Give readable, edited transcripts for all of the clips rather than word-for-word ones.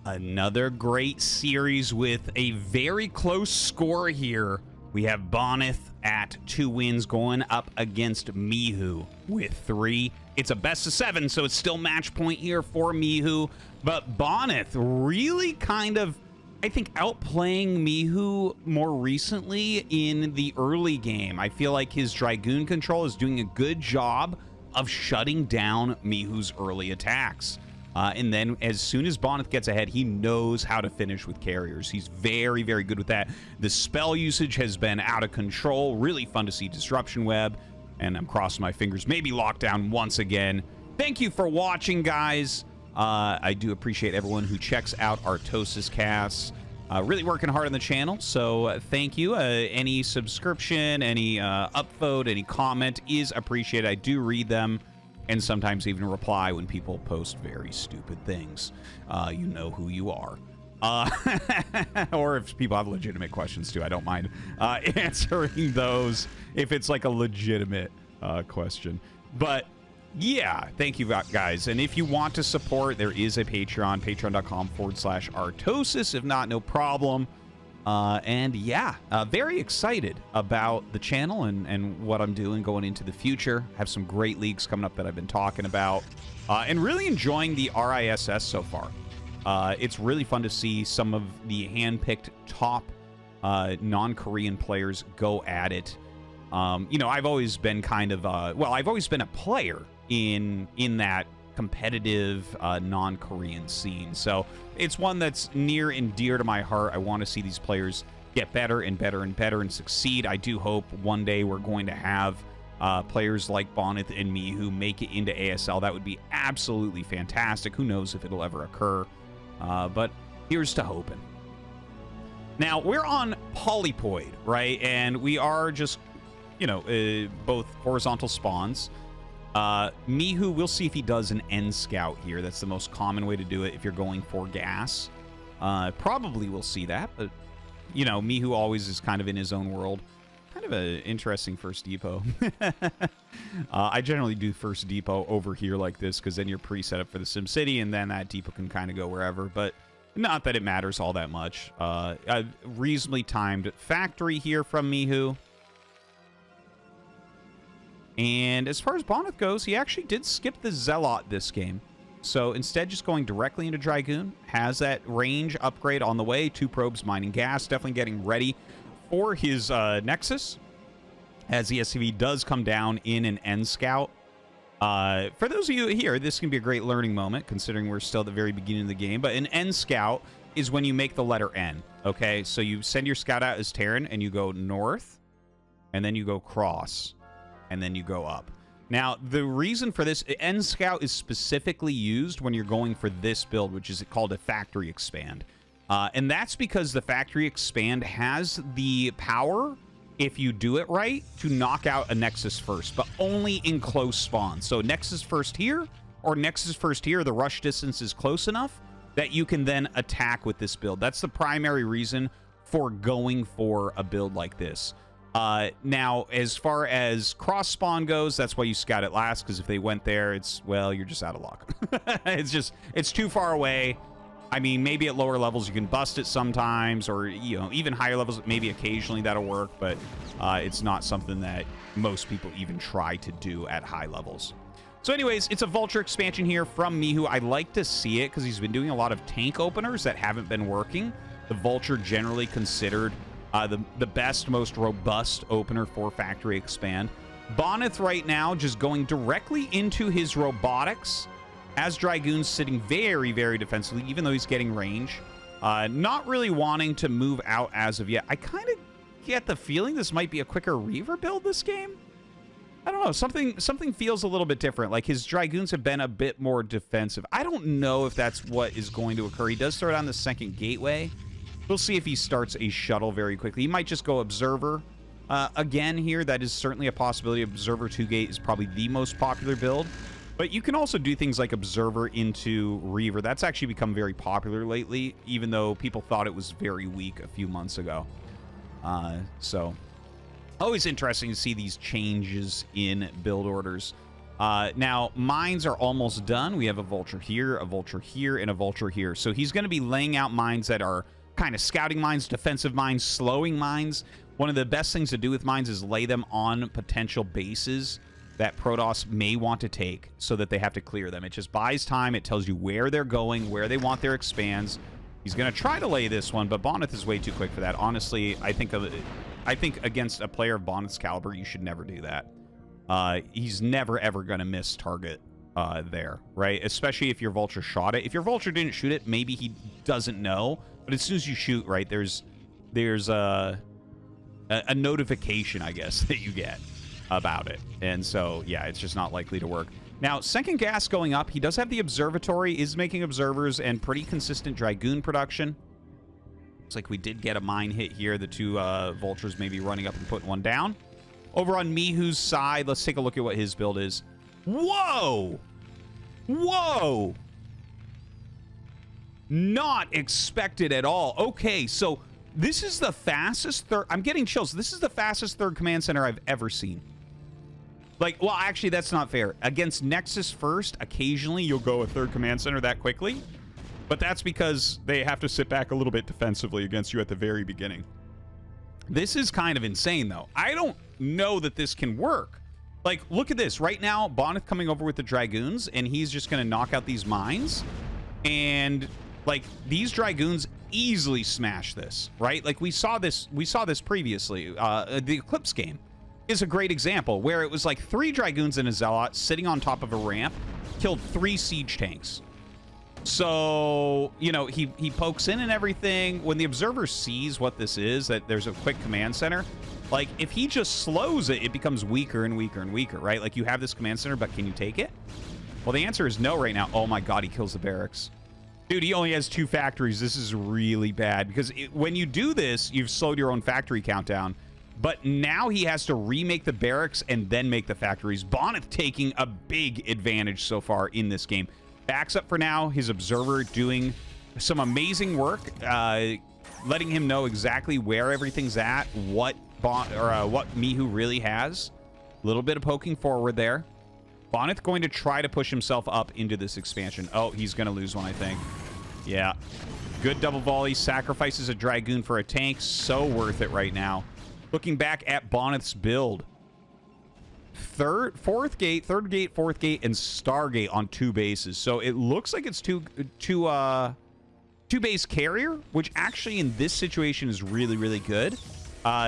Another great series with a very close score here. We have Bonyth at 2 wins going up against Mihu with 3. It's a best of 7, so it's still match point here for Mihu. But Bonyth really kind of, I think, outplaying Mihu more recently in the early game. I feel like his Dragoon control is doing a good job of shutting down Mihu's early attacks. And then as soon as Bonyth gets ahead, he knows how to finish with carriers. He's very, very good with that. The spell usage has been out of control. Really fun to see Disruption Web. And I'm crossing my fingers. Maybe Lockdown once again. Thank you for watching, guys. I do appreciate everyone who checks out ArtosisCasts. Really working hard on the channel, so thank you. Any subscription, any upvote, any comment is appreciated. I do read them. And sometimes even reply when people post very stupid things. You know who you are. Or if people have legitimate questions too, I don't mind answering those if it's like a legitimate question. But yeah, thank you guys. And if you want to support, there is a Patreon, patreon.com/Artosis. If not, no problem. And yeah, very excited about the channel and what I'm doing going into the future. Have some great leagues coming up that I've been talking about, and really enjoying the RISS so far. It's really fun to see some of the hand-picked top non-Korean players go at it. You know, I've always been kind of well, I've always been a player in that competitive non-Korean scene, so it's one that's near and dear to my heart. I want to see these players get better and better and better and succeed. I do hope one day we're going to have players like Bonyth and Mihu make it into ASL. That would be absolutely fantastic. Who knows if it'll ever occur, but here's to hoping. Now we're on Polypoid, right? And we are just, you know, both horizontal spawns. Mihu, we'll see if he does an end scout here. That's the most common way to do it if you're going for gas. Probably we'll see that, but, you know, Mihu always is kind of in his own world. Kind of an interesting first depot. I generally do first depot over here like this because then you're pre-set up for the SimCity, and then that depot can kind of go wherever, but not that it matters all that much. A reasonably timed factory here from Mihu. And as far as Bonyth goes, he actually did skip the Zealot this game. So instead, just going directly into Dragoon. Has that range upgrade on the way. 2 probes mining gas. Definitely getting ready for his Nexus. As the SCV does come down in an End Scout. For those of you here, this can be a great learning moment, considering we're still at the very beginning of the game. But an End Scout is when you make the letter N. Okay, so you send your scout out as Terran, and you go north. And then you go cross. And then you go up. Now, the reason for this, End Scout is specifically used when you're going for this build, which is called a Factory Expand. And that's because the Factory Expand has the power, if you do it right, to knock out a Nexus first, but only in close spawn. So Nexus first here, or Nexus first here, the rush distance is close enough that you can then attack with this build. That's the primary reason for going for a build like this. Now, as far as cross spawn goes, that's why you scout it last, because if they went there, it's, well, you're just out of luck. It's too far away. I mean, maybe at lower levels you can bust it sometimes, or, you know, even higher levels, maybe occasionally that'll work, but it's not something that most people even try to do at high levels. So anyways, it's a Vulture expansion here from Mihu. I like to see it because he's been doing a lot of tank openers that haven't been working. The Vulture generally considered the best, most robust opener for Factory Expand. Bonyth right now just going directly into his robotics as Dragoon's sitting very, very defensively, even though he's getting range. Not really wanting to move out as of yet. I kind of get the feeling this might be a quicker Reaver build this game. I don't know. Something feels a little bit different. Like his Dragoons have been a bit more defensive. I don't know if that's what is going to occur. He does start on the second gateway. We'll see if he starts a shuttle very quickly. He might just go Observer again here. That is certainly a possibility. Observer 2-gate is probably the most popular build. But you can also do things like Observer into Reaver. That's actually become very popular lately, even though people thought it was very weak a few months ago. So, always interesting to see these changes in build orders. Now, mines are almost done. We have a vulture here, and a vulture here. So he's going to be laying out mines that are kind of scouting mines, defensive mines, slowing mines. One of the best things to do with mines is lay them on potential bases that Protoss may want to take so that they have to clear them. It just buys time. It tells you where they're going, where they want their expands. He's going to try to lay this one, but Bonyth is way too quick for that. Honestly, I think against a player of Bonyth's caliber, you should never do that. He's never, ever going to miss target there, right? Especially if your vulture shot it. If your vulture didn't shoot it, maybe he doesn't know. But as soon as you shoot, right, there's a notification, I guess, that you get about it. And so, yeah, it's just not likely to work. Now, second gas going up. He does have the observatory, is making observers, and pretty consistent Dragoon production. Looks like we did get a mine hit here. The two vultures may be running up and putting one down. Over on Mihu's side, let's take a look at what his build is. Whoa! Whoa! Not expected at all. Okay, so this is the fastest third... I'm getting chills. This is the fastest third command center I've ever seen. Like, well, actually, that's not fair. Against Nexus first, occasionally you'll go a third command center that quickly. But that's because they have to sit back a little bit defensively against you at the very beginning. This is kind of insane, though. I don't know that this can work. Like, look at this. Right now, Bonyth coming over with the Dragoons, and he's just going to knock out these mines. And, like, these Dragoons easily smash this, right? Like, we saw this previously. The Eclipse game is a great example, where it was like 3 Dragoons and a Zealot sitting on top of a ramp, killed 3 siege tanks. So, you know, he pokes in and everything. When the observer sees what this is, that there's a quick command center, like, if he just slows it, it becomes weaker and weaker and weaker, right? Like, you have this command center, but can you take it? Well, the answer is no right now. Oh my god, he kills the barracks. Dude, he only has 2 factories. This is really bad, because when you do this, you've slowed your own factory count down. But now he has to remake the barracks and then make the factories. Bonyth taking a big advantage so far in this game. Backs up for now. His observer doing some amazing work, letting him know exactly where everything's at, what Mihu really has. A little bit of poking forward there. Bonyth going to try to push himself up into this expansion. Oh, he's going to lose one, I think. Yeah. Good double volley. Sacrifices a Dragoon for a tank. So worth it right now. Looking back at Bonyth's build. Third gate, fourth gate, and Stargate on 2 bases. So it looks like it's two base carrier, which actually in this situation is really, really good.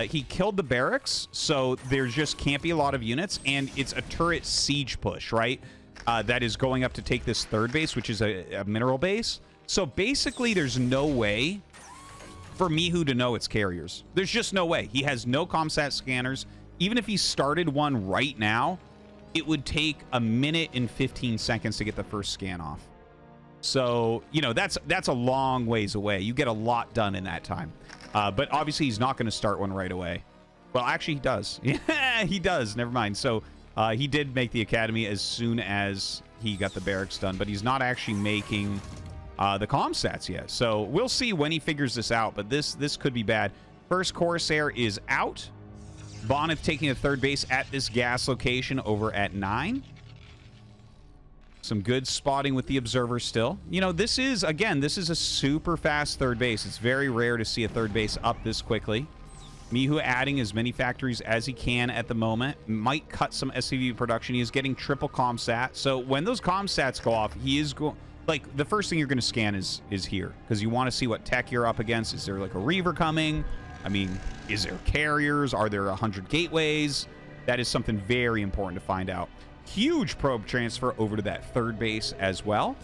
He killed the barracks, so there just can't be a lot of units, and it's a turret siege push, right? That is going up to take this third base, which is a mineral base. So basically, there's no way for Mihu to know it's carriers. There's just no way. He has no comsat scanners. Even if he started one right now, it would take 1 minute and 15 seconds to get the first scan off. So, you know, that's a long ways away. You get a lot done in that time. But obviously, he's not going to start one right away. Well, actually, he does. Yeah, he does. Never mind. So, he did make the academy as soon as he got the barracks done, but he's not actually making the comsats yet. So, we'll see when he figures this out, but this could be bad. First Corsair is out. Bonyth taking a third base at this gas location over at 9. Some good spotting with the observer still. You know, this is a super fast third base. It's very rare to see a third base up this quickly. Mihu adding as many factories as he can at the moment. Might cut some SCV production. He is getting triple comsat. So when those comsats go off, he is going... Like, the first thing you're going to scan is here, because you want to see what tech you're up against. Is there, like, a Reaver coming? I mean, is there carriers? Are there 100 gateways? That is something very important to find out. Huge probe transfer over to that third base as well.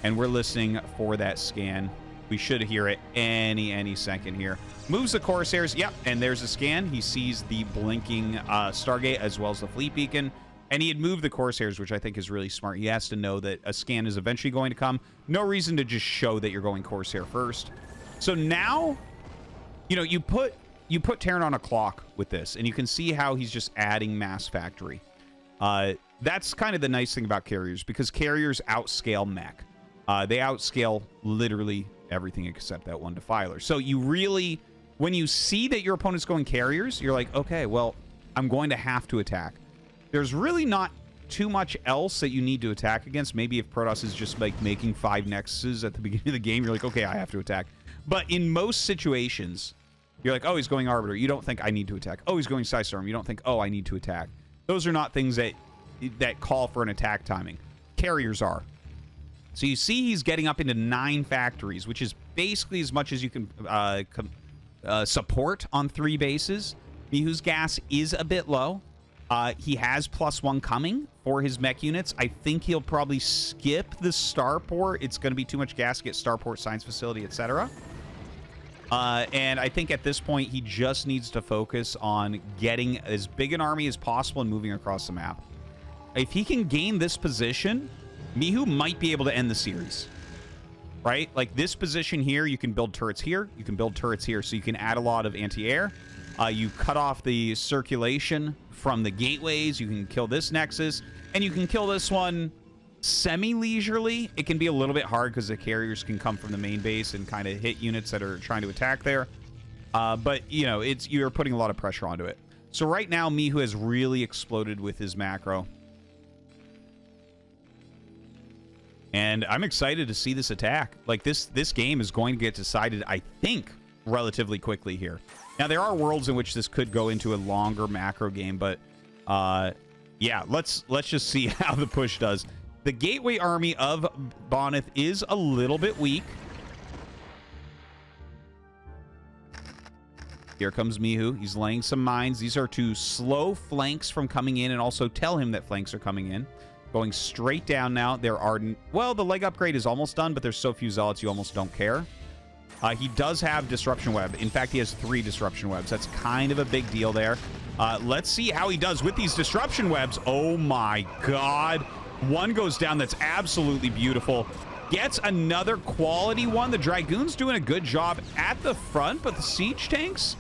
And we're listening for that scan. We should hear it any second here. Moves the Corsairs. Yep, and there's a scan. He sees the blinking Stargate as well as the fleet beacon. And he had moved the Corsairs, which I think is really smart. He has to know that a scan is eventually going to come. No reason to just show that you're going Corsair first. So now, you know, you put Terran on a clock with this, and you can see how he's just adding mass factory. That's kind of the nice thing about carriers, because carriers outscale mech. They outscale literally everything except that one defiler. So you really, when you see that your opponent's going carriers, you're like, okay, well, I'm going to have to attack. There's really not too much else that you need to attack against. Maybe if Protoss is just like making 5 nexuses at the beginning of the game, you're like, okay, I have to attack. But in most situations, you're like, oh, he's going Arbiter. You don't think I need to attack. Oh, he's going Psystorm. You don't think, oh, I need to attack. Those are not things that call for an attack timing. Carriers are. So you see he's getting up into 9 factories, which is basically as much as you can support on 3 bases. Mihu's gas is a bit low. He has +1 coming for his mech units. I think he'll probably skip the starport. It's going to be too much gas to get starport, science facility, etc. And I think at this point, he just needs to focus on getting as big an army as possible and moving across the map. If he can gain this position, Mihu might be able to end the series. Right? Like this position here, you can build turrets here. You can build turrets here. So you can add a lot of anti-air. You cut off the circulation from the gateways. You can kill this nexus. And you can kill this one semi-leisurely. It can be a little bit hard because the carriers can come from the main base and kind of hit units that are trying to attack there. But, you know, you're putting a lot of pressure onto it. So right now, Mihu has really exploded with his macro. And I'm excited to see this attack. Like, this game is going to get decided, I think, relatively quickly here. Now, there are worlds in which this could go into a longer macro game, but, yeah, let's just see how the push does. The gateway army of Bonyth is a little bit weak. Here comes Mihu. He's laying some mines. These are to slow flanks from coming in and also tell him that flanks are coming in. Going straight down now. There are... Well, the leg upgrade is almost done, but there's so few zealots you almost don't care. He does have Disruption Web. In fact, he has 3 Disruption Webs. That's kind of a big deal there. Let's see how he does with these Disruption Webs. Oh, my God. One goes down that's absolutely beautiful. Gets another quality one. The Dragoon's doing a good job at the front, but the siege tanks...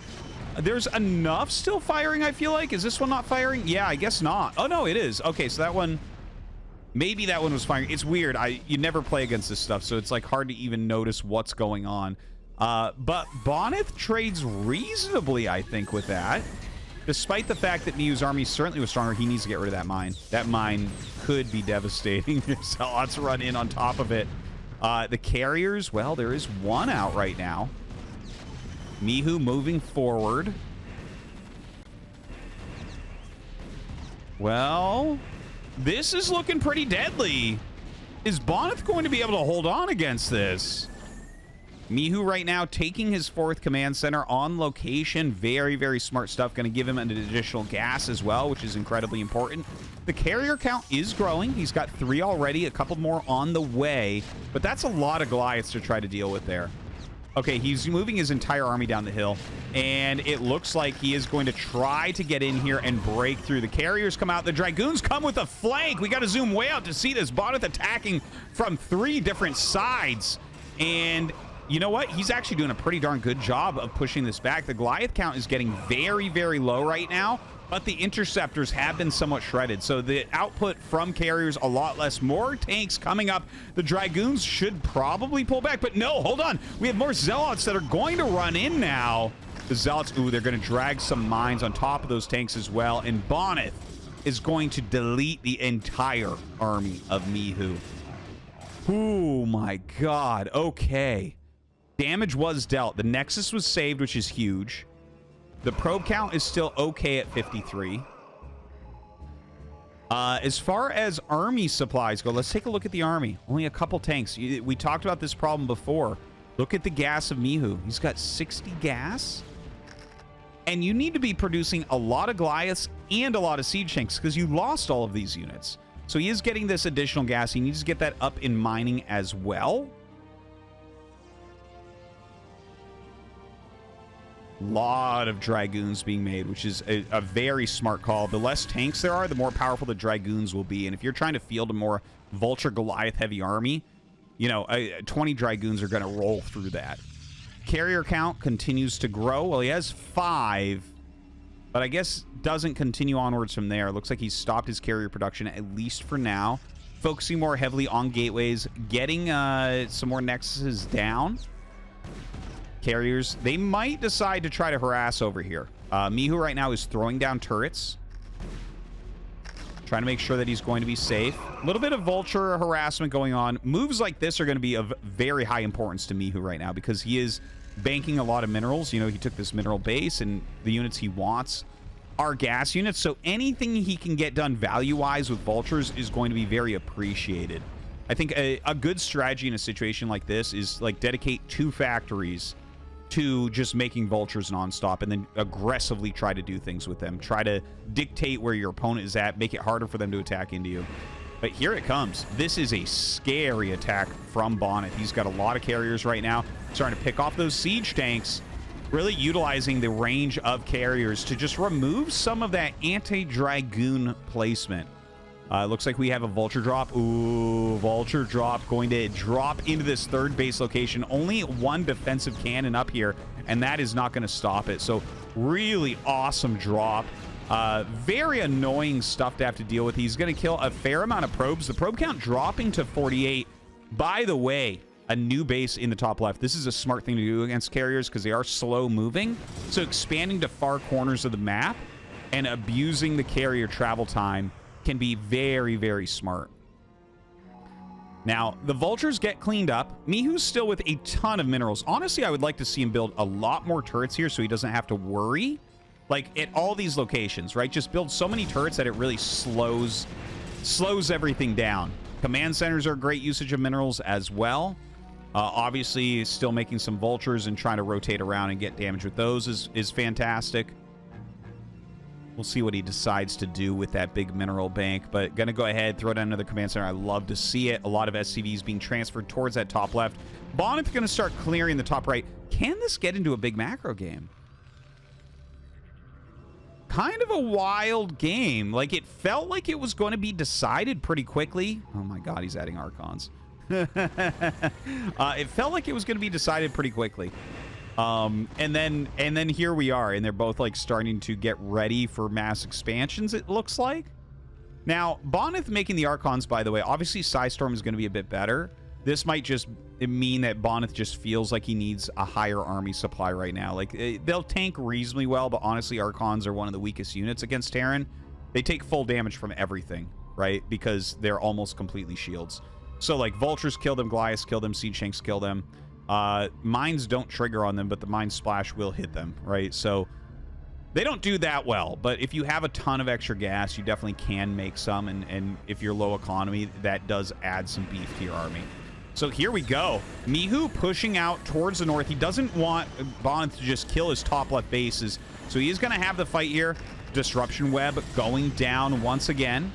There's enough still firing, I feel like. Is this one not firing? Yeah, I guess not. Oh, no, it is. Okay, so that one... Maybe that one was firing. It's weird. You never play against this stuff, so it's like hard to even notice what's going on. But Bonyth trades reasonably, I think, with that. Despite the fact that Mihu's army certainly was stronger, he needs to get rid of that mine. That mine could be devastating. There's lots run in on top of it. The carriers, well, there is one out right now. Mihu moving forward. Well... This is looking pretty deadly. Is Bonyth going to be able to hold on against this? Mihu right now taking his 4th command center on location. Very, very smart stuff. Going to give him an additional gas as well, which is incredibly important. The carrier count is growing. He's got 3 already, a couple more on the way. But that's a lot of Goliaths to try to deal with there. Okay, he's moving his entire army down the hill, and it looks like he is going to try to get in here and break through. The carriers come out. The Dragoons come with a flank. We got to zoom way out to see this. Bonyth attacking from 3 different sides. And you know what? He's actually doing a pretty darn good job of pushing this back. The Goliath count is getting very, very low right now, but the interceptors have been somewhat shredded. So the output from carriers, a lot less. More tanks coming up. The Dragoons should probably pull back, but no, hold on. We have more Zealots that are going to run in now. The Zealots, ooh, they're going to drag some mines on top of those tanks as well. And Bonyth is going to delete the entire army of Mihu. Oh my God. Okay. Damage was dealt. The Nexus was saved, which is huge. The probe count is still okay at 53. As far as army supplies go, let's take a look at the army. Only a couple tanks. We talked about this problem before. Look at the gas of Mihu. He's got 60 gas. And you need to be producing a lot of Goliaths and a lot of siege tanks because you lost all of these units. So he is getting this additional gas. He needs to get that up in mining as well. Lot of Dragoons being made, which is a very smart call. The less tanks there are, the more powerful the Dragoons will be. And if you're trying to field a more Vulture Goliath heavy army, you know, 20 Dragoons are going to roll through that. Carrier count continues to grow. Well, he has 5, but I guess doesn't continue onwards from there. Looks like he's stopped his carrier production, at least for now. Focusing more heavily on gateways, getting some more nexuses down. Carriers, they might decide to try to harass over here. Mihu right now is throwing down turrets. Trying to make sure that he's going to be safe. A little bit of vulture harassment going on. Moves like this are going to be of very high importance to Mihu right now because he is banking a lot of minerals. You know, he took this mineral base, and the units he wants are gas units. So anything he can get done value-wise with vultures is going to be very appreciated. I think a good strategy in a situation like this is like dedicate 2 factories to just making vultures nonstop and then aggressively try to do things with them. Try to dictate where your opponent is at, make it harder for them to attack into you. But here it comes. This is a scary attack from Bonyth. He's got a lot of carriers right now, starting to pick off those siege tanks, really utilizing the range of carriers to just remove some of that anti-dragoon placement. It looks like we have a vulture drop. Ooh, vulture drop going to drop into this 3rd base location. Only 1 defensive cannon up here, and that is not going to stop it. So really awesome drop. Very annoying stuff to have to deal with. He's going to kill a fair amount of probes. The probe count dropping to 48. By the way, a new base in the top left. This is a smart thing to do against carriers because they are slow moving. So expanding to far corners of the map and abusing the carrier travel time can be very, very smart. Now, the vultures get cleaned up. Mihu's still with a ton of minerals. Honestly, I would like to see him build a lot more turrets here so he doesn't have to worry. Like, at all these locations, right? Just build so many turrets that it really slows everything down. Command centers are great usage of minerals as well. Obviously, still making some vultures and trying to rotate around and get damage with those is fantastic. We'll see what he decides to do with that big mineral bank, but going to go ahead, throw down another command center. I love to see it. A lot of SCVs being transferred towards that top left. Bonyth going to start clearing the top right. Can this get into a big macro game? Kind of a wild game. Like, it felt like it was going to be decided pretty quickly. Oh my god, he's adding Archons. It felt like it was going to be decided pretty quickly. And then here we are, and they're both like starting to get ready for mass expansions, it looks like. Now, Bonyth making the Archons, by the way, obviously Psystorm is going to be a bit better. This might just mean that Bonyth just feels like he needs a higher army supply right now. Like, they'll tank reasonably well, but honestly, Archons are one of the weakest units against Terran. They take full damage from everything, right? Because they're almost completely shields. So, like, Vultures kill them, Goliaths kill them, Siege Tanks kill them. Mines don't trigger on them, but the Mine Splash will hit them, right? So they don't do that well, but if you have a ton of extra gas, you definitely can make some, and if you're low economy, that does add some beef to your army. So here we go. Mihu pushing out towards the north. He doesn't want Bonyth to just kill his top left bases, so he is going to have the fight here. Disruption Web going down once again.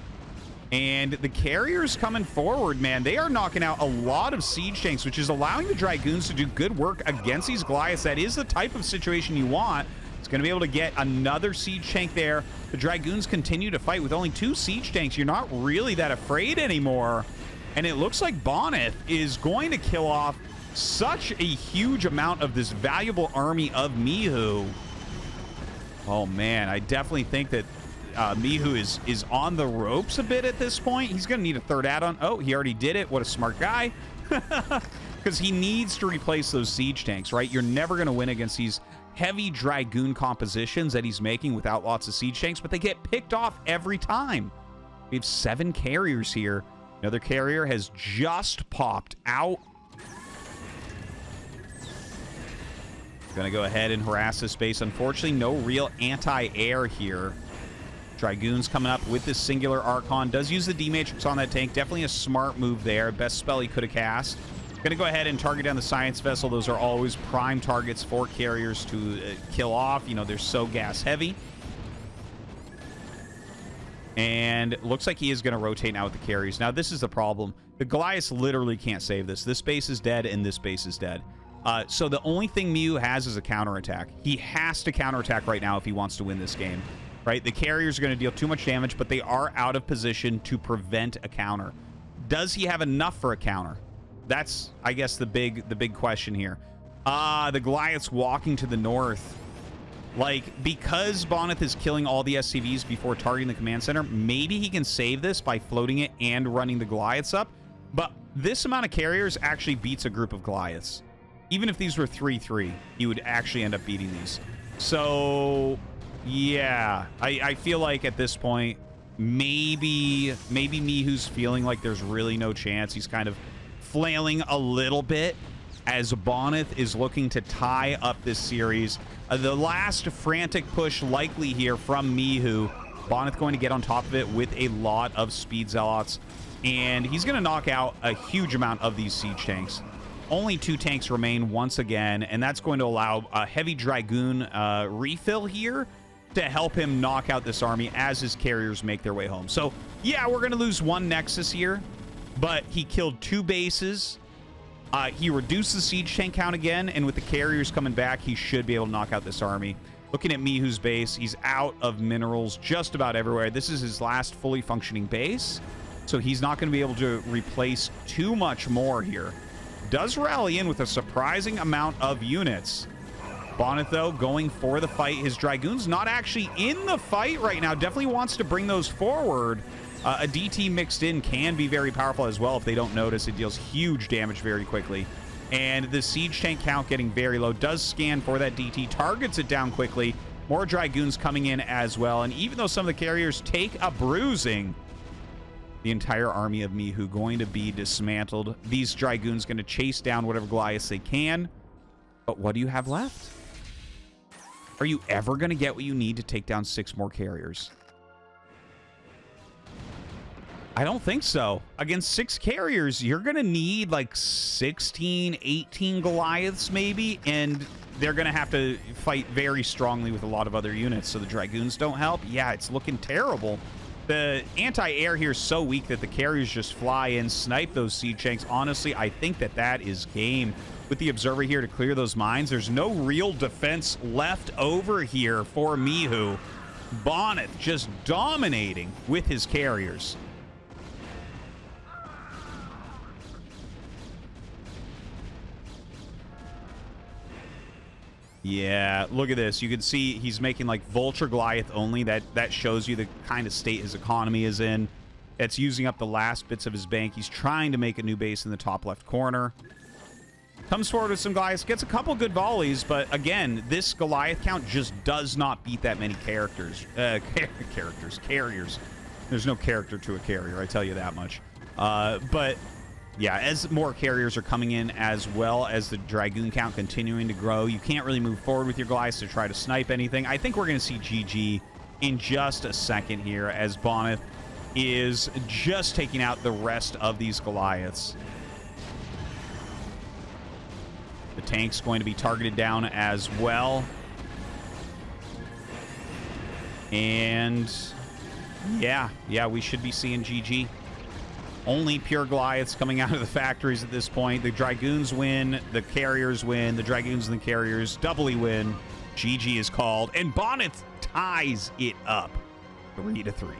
And the carriers coming forward, man, they are knocking out a lot of siege tanks, which is allowing the Dragoons to do good work against these Goliaths. That is the type of situation you want. It's going to be able to get another siege tank there. The Dragoons continue to fight with only 2 siege tanks. You're not really that afraid anymore. And it looks like Bonyth is going to kill off such a huge amount of this valuable army of Mihu. Oh, man, I definitely think that Mihu is on the ropes a bit at this point. He's going to need a 3rd add-on. Oh, he already did it. What a smart guy. Because he needs to replace those siege tanks, right? You're never going to win against these heavy Dragoon compositions that he's making without lots of siege tanks, but they get picked off every time. We have 7 carriers here. Another carrier has just popped out. Going to go ahead and harass this base. Unfortunately, no real anti-air here. Dragoons coming up with this singular Archon. Does use the D-Matrix on that tank. Definitely a smart move there. Best spell he could have cast. Going to go ahead and target down the Science Vessel. Those are always prime targets for carriers to kill off. You know, they're so gas heavy. And it looks like he is going to rotate now with the carriers. Now, this is the problem. The Goliaths literally can't save this. This base is dead, and this base is dead. So the only thing Mihu has is a counterattack. He has to counterattack right now if he wants to win this game. Right? The carriers are going to deal too much damage, but they are out of position to prevent a counter. Does he have enough for a counter? That's, I guess, the big question here. The Goliaths walking to the north. Like, because Bonyth is killing all the SCVs before targeting the command center, maybe he can save this by floating it and running the Goliaths up. But this amount of carriers actually beats a group of Goliaths. Even if these were 3-3, he would actually end up beating these. So, yeah, I feel like at this point, maybe Mihu's feeling like there's really no chance. He's kind of flailing a little bit as Bonyth is looking to tie up this series. The last frantic push likely here from Mihu. Bonyth going to get on top of it with a lot of speed zealots, and he's going to knock out a huge amount of these siege tanks. Only 2 tanks remain once again, and that's going to allow a heavy Dragoon refill here to help him knock out this army as his carriers make their way home. So, yeah, we're going to lose 1 Nexus here, but he killed 2 bases. He reduced the siege tank count again, and with the carriers coming back, he should be able to knock out this army. Looking at Mihu's base, he's out of minerals just about everywhere. This is his last fully functioning base, so he's not going to be able to replace too much more here. Does rally in with a surprising amount of units. Bonyth, though, going for the fight. His Dragoon's not actually in the fight right now. Definitely wants to bring those forward. A DT mixed in can be very powerful as well if they don't notice. It deals huge damage very quickly. And the siege tank count getting very low. Does scan for that DT, targets it down quickly. More Dragoons coming in as well. And even though some of the carriers take a bruising, the entire army of Mihu going to be dismantled. These Dragoons going to chase down whatever Goliaths they can. But what do you have left? Are you ever going to get what you need to take down 6 more carriers? I don't think so. Against 6 carriers, you're going to need like 16, 18 Goliaths maybe, and they're going to have to fight very strongly with a lot of other units, so the Dragoons don't help. Yeah, it's looking terrible. The anti-air here is so weak that the carriers just fly in, snipe those siege tanks. Honestly, I think that that is game. With the Observer here to clear those mines, there's no real defense left over here for Mihu. Bonyth just dominating with his carriers. Yeah, look at this. You can see he's making like Vulture Goliath only. That shows you the kind of state his economy is in. It's using up the last bits of his bank. He's trying to make a new base in the top left corner. Comes forward with some Goliaths, gets a couple good volleys, but again, this Goliath count just does not beat that many carriers. There's no character to a carrier, I tell you that much. But yeah, as more carriers are coming in, as well as the Dragoon count continuing to grow, you can't really move forward with your Goliaths to try to snipe anything. I think we're going to see GG in just a second here, as Bonyth is just taking out the rest of these Goliaths. The tank's going to be targeted down as well. And yeah, we should be seeing GG. Only pure Goliaths coming out of the factories at this point. The Dragoons win, the carriers win, the Dragoons and the carriers doubly win. GG is called, and Bonyth ties it up 3-3.